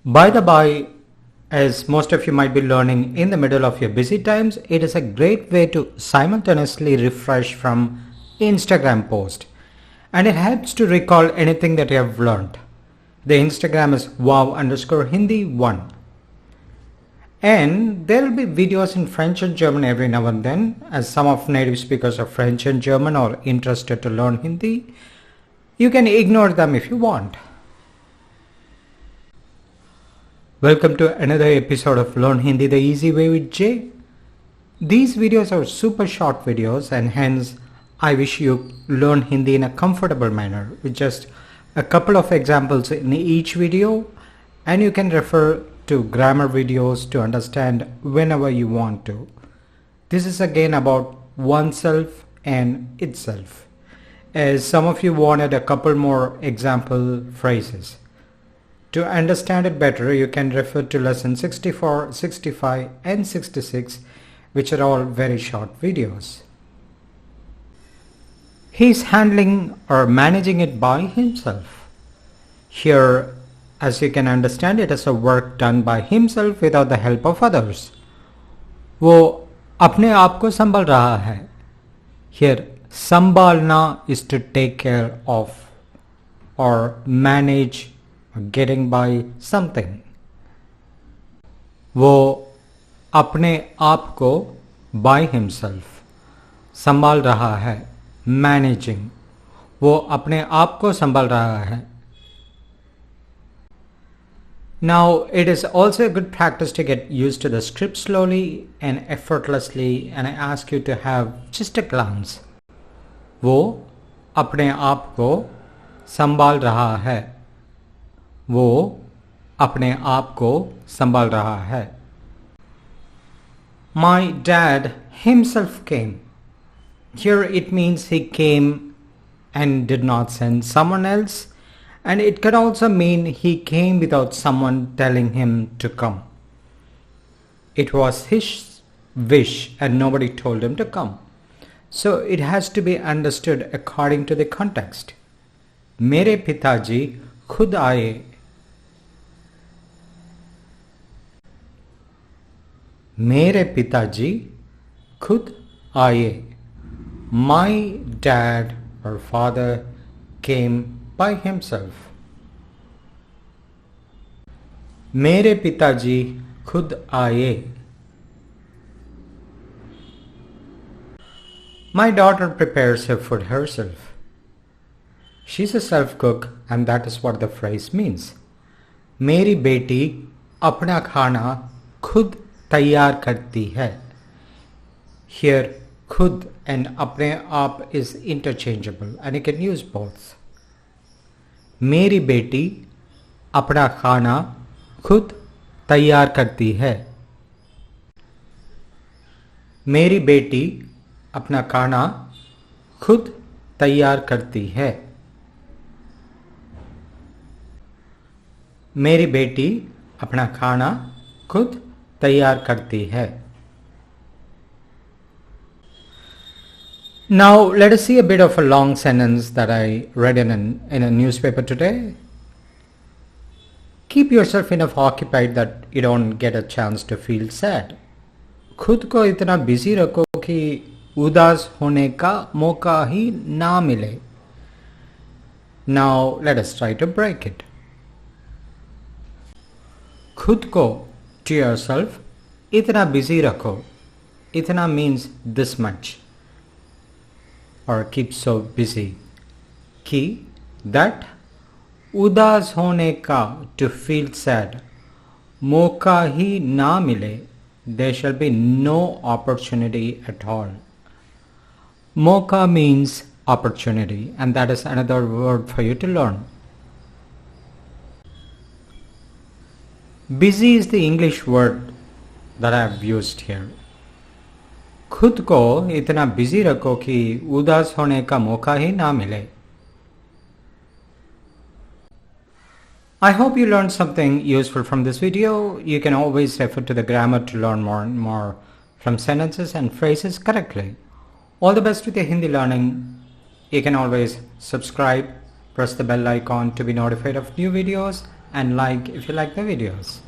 By the by, as most of you might be learning in the middle of your busy times, it is a great way to simultaneously refresh from Instagram post, and it helps to recall anything that you have learned. The Instagram is wow_Hindi1, and there will be videos in French and German every now and then, as some of native speakers of French and German are interested to learn Hindi. You can ignore them if you want. Welcome to another episode of Learn Hindi the Easy Way with Jay. These videos are super short videos, and hence I wish you learn Hindi in a comfortable manner with just a couple of examples in each video, and you can refer to grammar videos to understand whenever you want to. This is again about oneself and itself, as some of you wanted a couple more example phrases. To understand it better, you can refer to lesson 64, 65 and 66, which are all very short videos. He's handling or managing it by himself. Here, as you can understand, it is a work done by himself without the help of others. वो अपने आप को संभाल रहा है. Here, संभालना is to take care of or manage getting by something. वो अपने आप को by himself संभाल रहा है. Managing, वो अपने आप को संभाल रहा है. Now it is also a good practice to get used to the script slowly and effortlessly, and I ask you to have just a glance. वो अपने आप को संभाल रहा है. वो अपने आप को संभाल रहा है. My dad himself came. Here it means he came and did not send someone else, and it can also mean he came without someone telling him to come. It was his wish and nobody told him to come. So it has to be understood according to the context. मेरे पिताजी खुद आए. मेरे पिताजी खुद आए. My dad or father came by himself. मेरे पिताजी खुद आए. My daughter prepares her food herself. She's a self-cook, and that is what the phrase means. मेरी बेटी अपना खाना खुद तैयार करती है. Here, खुद and अपने आप is interchangeable, and you can use both. मेरी बेटी अपना खाना खुद तैयार करती है. मेरी बेटी अपना खाना खुद तैयार करती है. मेरी बेटी अपना खाना खुद तैयार करती है. Now let us see a bit of a long sentence that I read in a newspaper today. Keep yourself enough occupied that you don't get a chance to feel sad. खुद को इतना बिजी रखो कि उदास होने का मौका ही ना मिले. Now let us try to break it. खुद को, to yourself, इतना बिजी रखो. इतना means this much, or keep so busy. कि that उदास होने का, to feel sad, मौका ही ना मिले, there shall be no opportunity at all. मौका means opportunity, and that is another word for you to learn. Busy is the English word that I have used here. खुद को इतना busy रखो कि उदास होने का मौका ही ना मिले. I hope you learned something useful from this video. You can always refer to the grammar to learn more and more from sentences and phrases correctly. All the best with your Hindi learning. You can always subscribe, press the bell icon to be notified of new videos, and like if you like the videos.